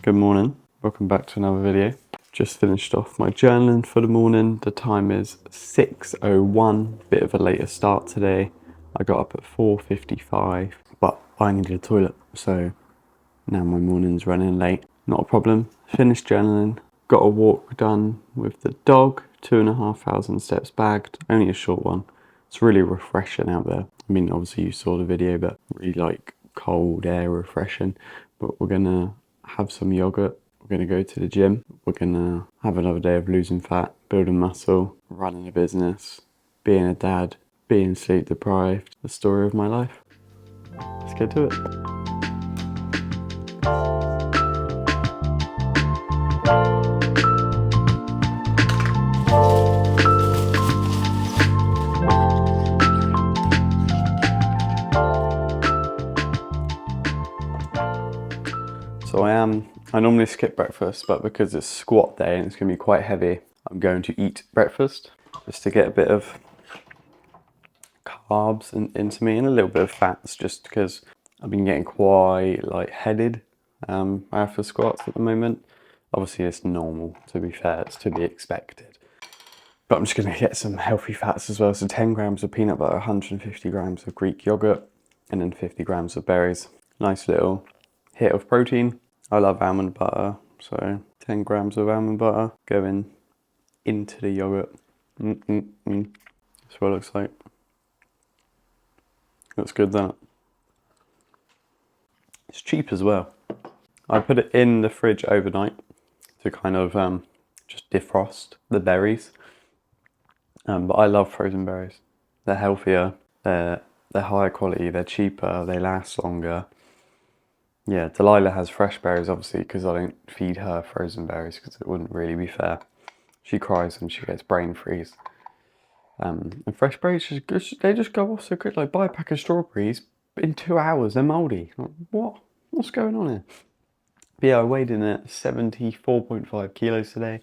Good morning, welcome back to another video. Just finished off my journaling for the morning. The time is 6:01, bit of a later start today. I got up at 4:55, but I needed a toilet, so now my morning's running late. Not a problem. Finished journaling, got a walk done with the dog, 2,500 steps bagged, only a short one. It's really refreshing out there. I mean, obviously you saw the video, but really like cold air refreshing. But we're gonna have some yogurt. We're gonna go to the gym. We're gonna have another day of losing fat, building muscle, running a business, being a dad, being sleep deprived. The story of my life. Let's get to it. So I normally skip breakfast, but because it's squat day and it's going to be quite heavy, I'm going to eat breakfast just to get a bit of carbs into me and a little bit of fats, just because I've been getting quite lightheaded after squats at the moment. Obviously it's normal, to be fair, it's to be expected. But I'm just going to get some healthy fats as well. So 10 grams of peanut butter, 150 grams of Greek yogurt, and then 50 grams of berries. Nice little hit of protein. I love almond butter, so 10 grams of almond butter going into the yogurt. That's what it looks like. Looks good, that. It's cheap as well. I put it in the fridge overnight to kind of just defrost the berries. But I love frozen berries. They're healthier, they're higher quality, they're cheaper, they last longer. Yeah, Delilah has fresh berries, obviously, because I don't feed her frozen berries, because it wouldn't really be fair. She cries when she gets brain freeze. And fresh berries, they just go off so quick. Like, buy a pack of strawberries, in 2 hours, they're mouldy. Like, what? What's going on here? But yeah, I weighed in at 74.5 kilos today.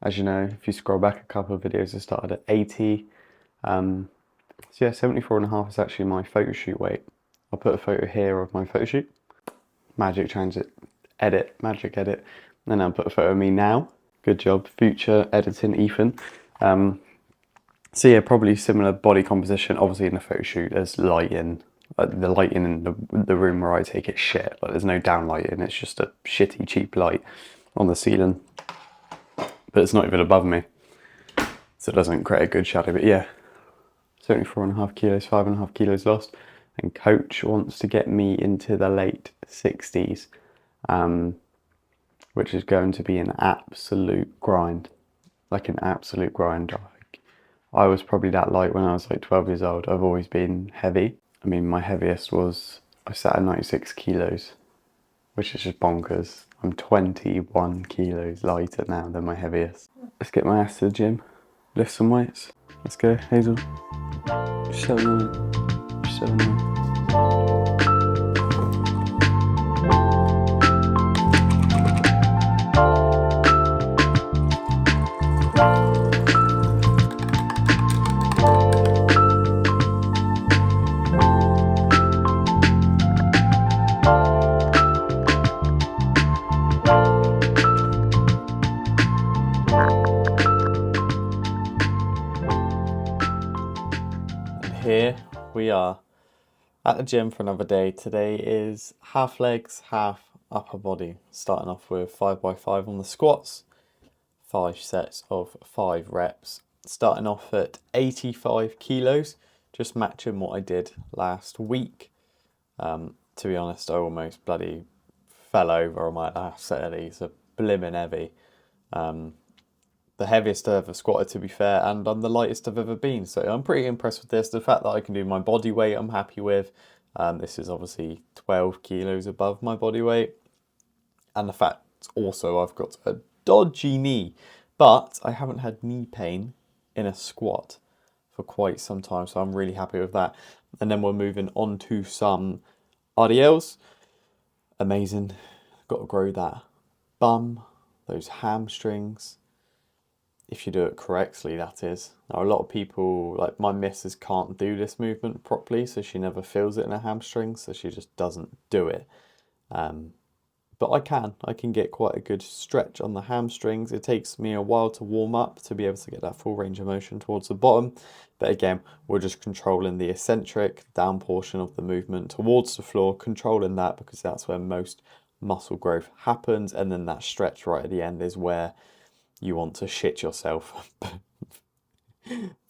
As you know, if you scroll back a couple of videos, I started at 80. So yeah, 74.5 is actually my photo shoot weight. I'll put a photo here of my photo shoot. Magic magic edit. And I'll put a photo of me now. Good job, future editing, Ethan. So yeah, probably similar body composition. Obviously in the photo shoot, there's lighting. The lighting in the room where I take it shit, but there's no down lighting. It's just a shitty, cheap light on the ceiling. But it's not even above me, so it doesn't create a good shadow. But yeah, 74.5 kilos, 5.5 kilos lost. And coach wants to get me into the late 60s, which is going to be an absolute grind. Like an absolute grind. I was probably that light when I was like 12 years old. I've always been heavy. I mean, my heaviest was, I sat at 96 kilos, which is just bonkers. I'm 21 kilos lighter now than my heaviest. Let's get my ass to the gym, lift some weights. Let's go, Hazel. 7-9. Here we are at the gym for another day. Today is half legs, half upper body. Starting off with 5x5 on the squats, 5 sets of 5 reps. Starting off at 85 kilos, just matching what I did last week. To be honest, I almost bloody fell over on my last set of these. Are blimmin' heavy. The heaviest I've ever squatted, to be fair, and I'm the lightest I've ever been. So I'm pretty impressed with this. The fact that I can do my body weight, I'm happy with. This is obviously 12 kilos above my body weight. And the fact also I've got a dodgy knee, but I haven't had knee pain in a squat for quite some time. So I'm really happy with that. And then we're moving on to some RDLs. Amazing. Got to grow that bum, those hamstrings. If you do it correctly, that is. Now, a lot of people, like my missus, can't do this movement properly, so she never feels it in her hamstrings, so she just doesn't do it. but I can get quite a good stretch on the hamstrings. It takes me a while to warm up to be able to get that full range of motion towards the bottom. But again, we're just controlling the eccentric down portion of the movement towards the floor, controlling that because that's where most muscle growth happens. And then that stretch right at the end is where you want to shit yourself.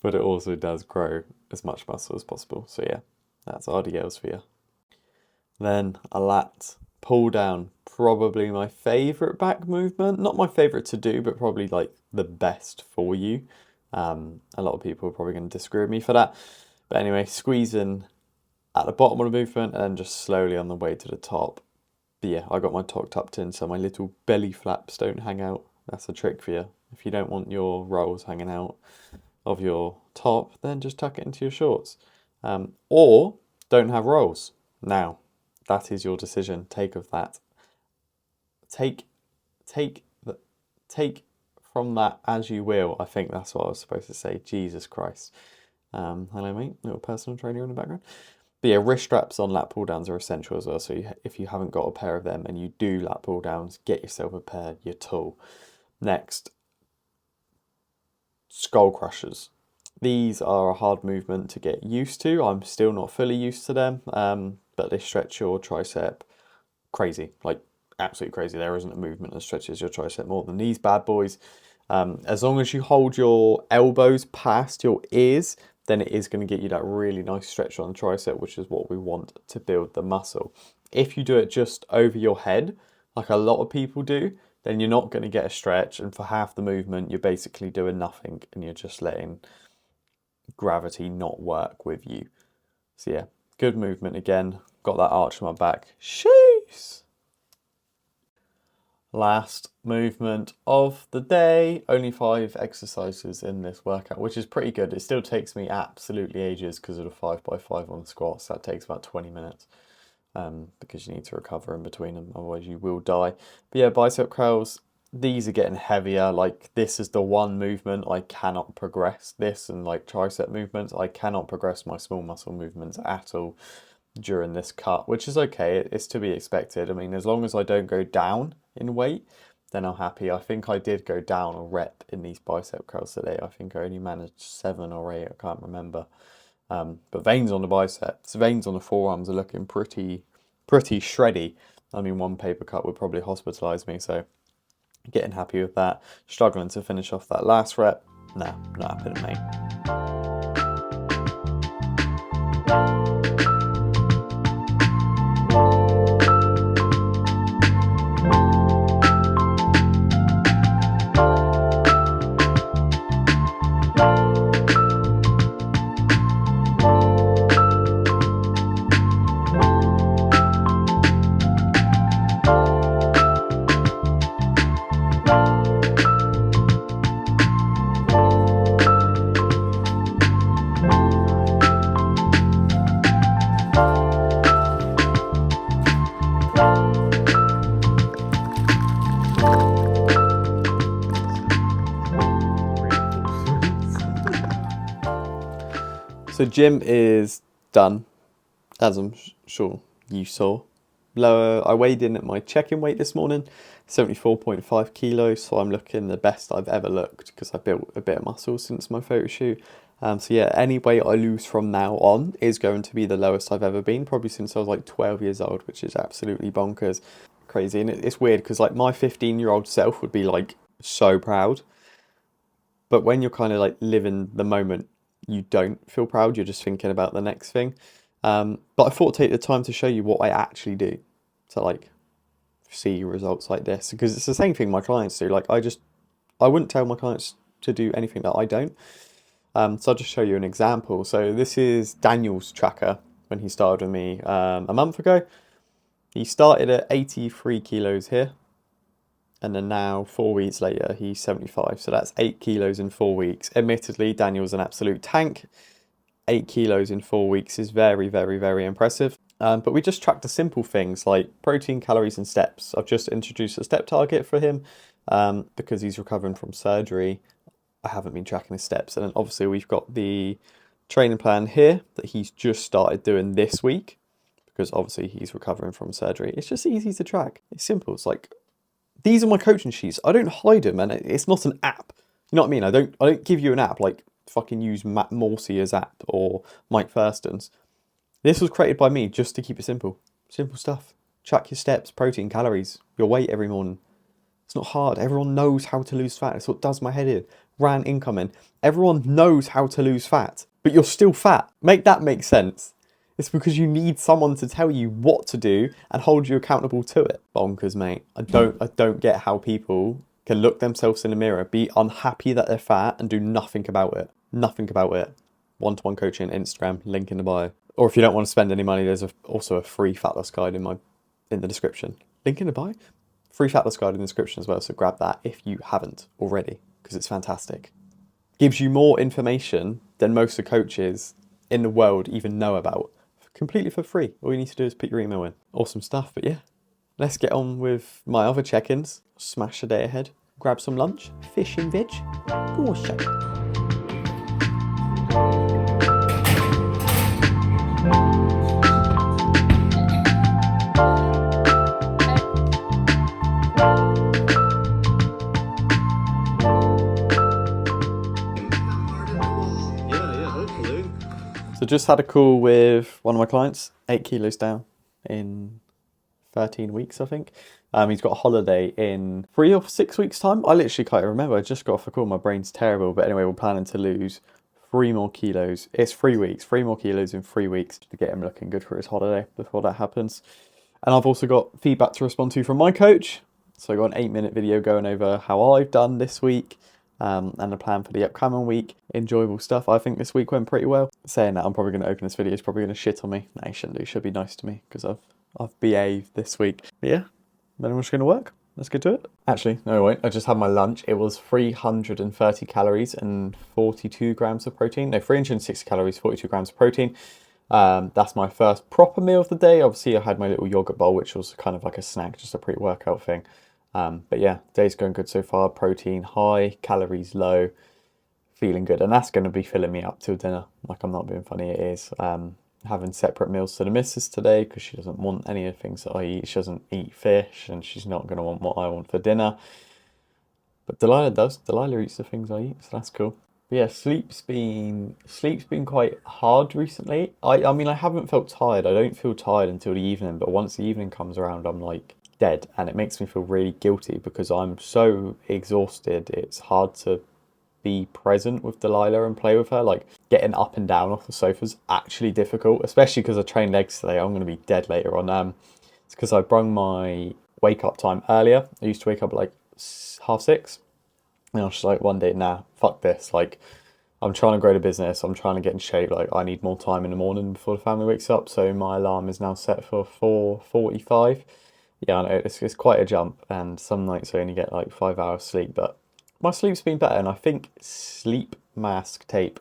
But it also does grow as much muscle as possible. So yeah, that's RDLs for you. Then a lat pull down, probably my favorite back movement. Not my favorite to do, but probably like the best for you. A lot of people are probably going to disagree with me for that. But anyway, squeezing at the bottom of the movement and then just slowly on the way to the top. But yeah, I got my top tucked in so my little belly flaps don't hang out. That's a trick for you. If you don't want your rolls hanging out of your top, then just tuck it into your shorts. Or don't have rolls. Now, that is your decision. Take of that. Take from that as you will. I think that's what I was supposed to say. Jesus Christ. Hello, mate. Little personal trainer in the background. But yeah, wrist straps on lat pull downs are essential as well. So if you haven't got a pair of them and you do lat pull downs, get yourself a pair. You're tall. Next, skull crushers. These are a hard movement to get used to. I'm still not fully used to them, but they stretch your tricep crazy, like absolutely crazy. There isn't a movement that stretches your tricep more than these bad boys. As long as you hold your elbows past your ears, then it is going to get you that really nice stretch on the tricep, which is what we want to build the muscle. If you do it just over your head, like a lot of people do, then you're not going to get a stretch. And for half the movement, you're basically doing nothing and you're just letting gravity not work with you. So yeah, good movement again. Got that arch on my back. Sheesh! Last movement of the day. Only 5 exercises in this workout, which is pretty good. It still takes me absolutely ages because of the 5x5 on the squats. That takes about 20 minutes because you need to recover in between them, otherwise you will die. But yeah, bicep curls, these are getting heavier. Like this is the one movement I cannot progress. This and like tricep movements, I cannot progress my small muscle movements at all during this cut, which is okay. It's to be expected. I mean, as long as I don't go down in weight, then I'm happy. I think I did go down a rep in these bicep curls today. I think I only managed 7 or 8, I can't remember. But veins on the biceps, veins on the forearms are looking pretty shreddy. I mean, one paper cut would probably hospitalise me, so getting happy with that. Struggling to finish off that last rep. Nah, not happening, mate. So gym is done, as I'm sure you saw. I weighed in at my check-in weight this morning, 74.5 kilos, so I'm looking the best I've ever looked because I built a bit of muscle since my photo shoot. So yeah, any weight I lose from now on is going to be the lowest I've ever been, probably since I was like 12 years old, which is absolutely bonkers. Crazy. And it's weird because like my 15-year-old self would be like so proud. But when you're kind of like living the moment, you don't feel proud. You're just thinking about the next thing. But I thought I'd take the time to show you what I actually do to like see results like this, because it's the same thing my clients do. Like I wouldn't tell my clients to do anything that I don't. So I'll just show you an example. So this is Daniel's tracker when he started with me a month ago. He started at 83 kilos here. And then now, 4 weeks later, he's 75. So that's 8 kilos in 4 weeks. Admittedly, Daniel's an absolute tank. 8 kilos in 4 weeks is very, very, very impressive. But we just tracked the simple things like protein, calories, and steps. I've just introduced a step target for him because he's recovering from surgery. I haven't been tracking his steps. And then obviously we've got the training plan here that he's just started doing this week, because obviously he's recovering from surgery. It's just easy to track. It's simple. It's like, these are my coaching sheets. I don't hide them, and it's not an app. You know what I mean? I don't give you an app like fucking use Matt Morsia's app or Mike Thurston's. This was created by me just to keep it simple. Simple stuff. Track your steps, protein, calories, your weight every morning. It's not hard. Everyone knows how to lose fat. That's what does my head in. Ran incoming. Everyone knows how to lose fat, but you're still fat. Make that make sense. It's because you need someone to tell you what to do and hold you accountable to it. Bonkers, mate. I don't get how people can look themselves in the mirror, be unhappy that they're fat, and do nothing about it. Nothing about it. One-to-one coaching, Instagram, link in the bio. Or if you don't want to spend any money, there's also a free fat loss guide in the description. Link in the bio. Free fat loss guide in the description as well, so grab that if you haven't already, because it's fantastic. Gives you more information than most of the coaches in the world even know about. Completely for free. All you need to do is put your email in. Awesome stuff, but yeah. Let's get on with my other check-ins. Smash the day ahead. Grab some lunch. Fish and veg. Go on, shake. So just had a call with one of my clients, 8 kilos down in 13 weeks, I think. He's got a holiday in 3 or 6 weeks' time. I literally can't remember. I just got off a call. My brain's terrible. But anyway, we're planning to lose 3 more kilos. It's 3 weeks. 3 more kilos in 3 weeks to get him looking good for his holiday before that happens. And I've also got feedback to respond to from my coach. So I got an 8-minute video going over how I've done this week. And the plan for the upcoming week. Enjoyable stuff. I think this week went pretty well. Saying that, I'm probably going to open this video. He's probably going to shit on me. No, he shouldn't do. He should be nice to me because I've behaved this week. But yeah, then it's going to work. Let's get to it. Actually, no wait. I just had my lunch. It was 330 calories and 42 grams of protein. No, 360 calories, 42 grams of protein. That's my first proper meal of the day. Obviously, I had my little yogurt bowl, which was kind of like a snack, just a pre-workout thing. But yeah, day's going good so far. Protein high, calories low, feeling good. And that's going to be filling me up till dinner. Like, I'm not being funny, it is. Having separate meals to the missus today because she doesn't want any of the things that I eat. She doesn't eat fish and she's not going to want what I want for dinner. But Delilah does. Delilah eats the things I eat, so that's cool. But yeah, sleep's been quite hard recently. I mean, I haven't felt tired. I don't feel tired until the evening, but once the evening comes around, I'm like dead, and it makes me feel really guilty because I'm so exhausted. It's hard to be present with Delilah and play with her. Like, getting up and down off the sofa's actually difficult, especially because I trained legs today. I'm going to be dead later on. It's because I brung my wake up time earlier. I used to wake up at like 6:30, and I was just like, one day, nah, fuck this. Like, I'm trying to grow the business. I'm trying to get in shape. Like, I need more time in the morning before the family wakes up. So my alarm is now set for 4:45. Yeah, I know, it's quite a jump, and some nights I only get like 5 hours sleep, but my sleep's been better, and I think mouth tape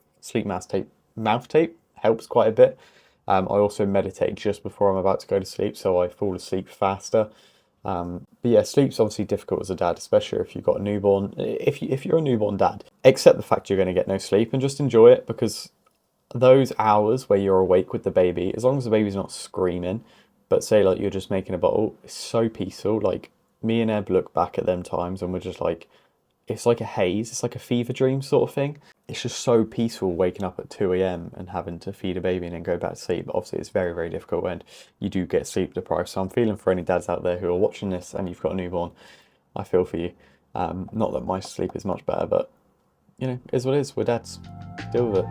helps quite a bit. I also meditate just before I'm about to go to sleep, so I fall asleep faster. But yeah, sleep's obviously difficult as a dad, especially if you've got a newborn. If you're a newborn dad, accept the fact you're going to get no sleep and just enjoy it, because those hours where you're awake with the baby, as long as the baby's not screaming, but say like you're just making a bottle, it's so peaceful. Like, me and Eb look back at them times and we're just like, it's like a haze. It's like a fever dream sort of thing. It's just so peaceful waking up at 2 a.m. and having to feed a baby and then go back to sleep. But obviously it's very, very difficult when you do get sleep deprived. So I'm feeling for any dads out there who are watching this and you've got a newborn. I feel for you. Not that my sleep is much better, but you know, it is what it is. We're dads. Deal with it.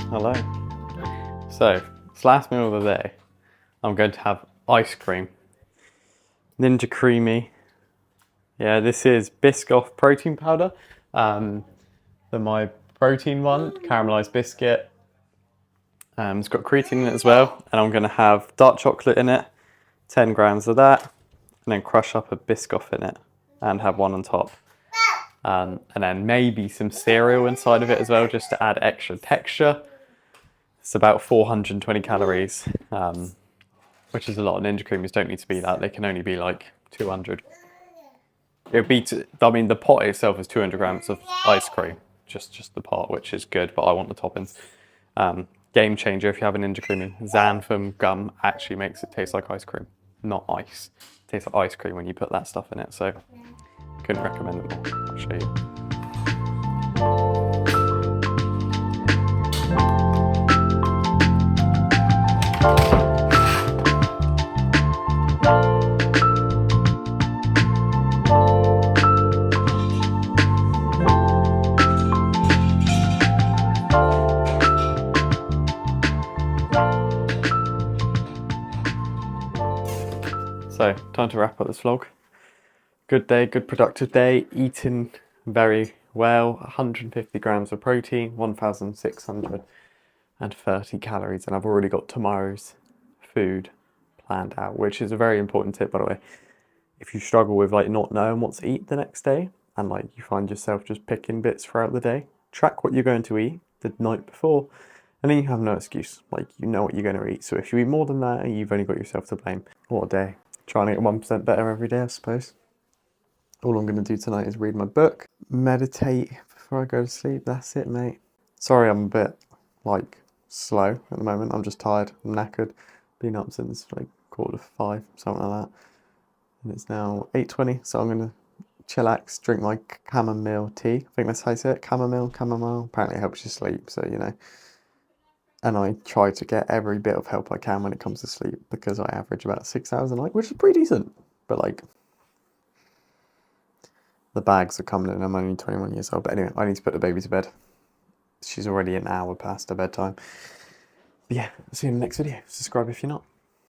Hello. So, it's last meal of the day. I'm going to have ice cream. Ninja Creamy. Yeah, this is Biscoff protein powder. For my protein one, caramelized biscuit. It's got creatine in it as well. And I'm going to have dark chocolate in it. 10 grams of that, and then crush up a Biscoff in it and have one on top. And then maybe some cereal inside of it as well, just to add extra texture. It's about 420 calories, which is a lot. Ninja creamers don't need to be that. They can only be like 200. It'd be, I mean, the pot itself is 200 grams of ice cream, just the pot, which is good, but I want the toppings. Game changer if you have a Ninja creamer. Xanthan gum actually makes it taste like ice cream, not ice. It tastes like ice cream when you put that stuff in it, so couldn't recommend it more. I'll show you. So, time to wrap up this vlog. Good day, good productive day, eating very well, 150 grams of protein, 1,630 calories, and I've already got tomorrow's food planned out, which is a very important tip, by the way. If you struggle with like not knowing what to eat the next day, and like you find yourself just picking bits throughout the day, track what you're going to eat the night before, and then you have no excuse. Like, you know what you're going to eat. So if you eat more than that, you've only got yourself to blame. What a day. Trying to get 1% better every day, I suppose. All I'm going to do tonight is read my book, meditate before I go to sleep. That's it, mate. Sorry I'm a bit, like, slow at the moment. I'm just tired. I'm knackered. Been up since, like, 4:45, something like that. And it's now 8:20, so I'm going to chillax, drink my chamomile tea. I think that's how you say it. Chamomile. Apparently it helps you sleep, so, you know. And I try to get every bit of help I can when it comes to sleep, because I average about 6 hours a night, which is pretty decent. But, like, the bags are coming in. I'm only 21 years old. But anyway, I need to put the baby to bed. She's already an hour past her bedtime. But yeah, I'll see you in the next video. Subscribe if you're not.